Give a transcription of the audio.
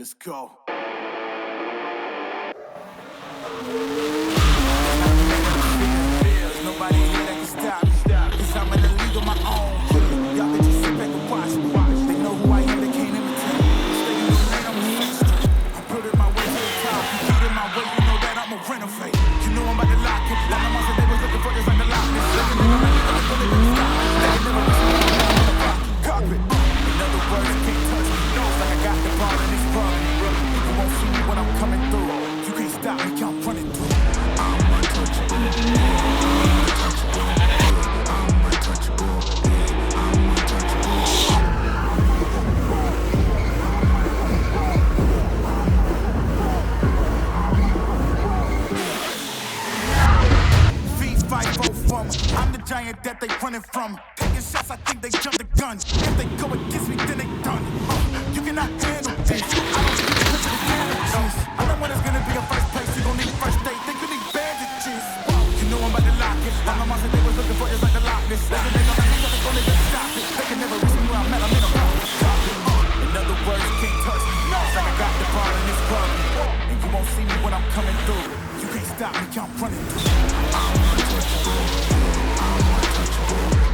Let's go. There's nobody here that can stop me. Cause I'm in the league of my own. Y'all can just sit back and watch me. They know who I am, they can't imitate. Stay in the lane, I'm a fixture. I put it my way to the top. You get in my way, you know that I'm a renovate. You know I'm about to lock it. Like my monster, they was looking for this like the lock this. Looking at me, I'm gonna go stop. They can never listen to me, I'm gonna rock carpet. In other words, you can't touch me. Like I got the ball in this club. You won't see me when I'm coming through. You can't stop me, I'm running through. I'm untouchable. I'm untouchable. I'm untouchable. I'm untouchable. I'm the giant that they running from. Taking shots, I think they jump the gun. If they go against me, then they done. You cannot handle this. I don't think you put your damages. I'm the one that's gonna be in first place. You gon' need first date. Think you need bandages. You know I'm about to lock it. Like my monster, they was looking for this like the Loch Ness. They gon' have me, they gon' even stop it. They can never reach me where I'm at. I'm in a rock. In other words, you can't touch me. It's like I got the ball in this club. And you won't see me when I'm coming through. You can't stop me, I'm running through. I'm untouchable. I'm untouchable.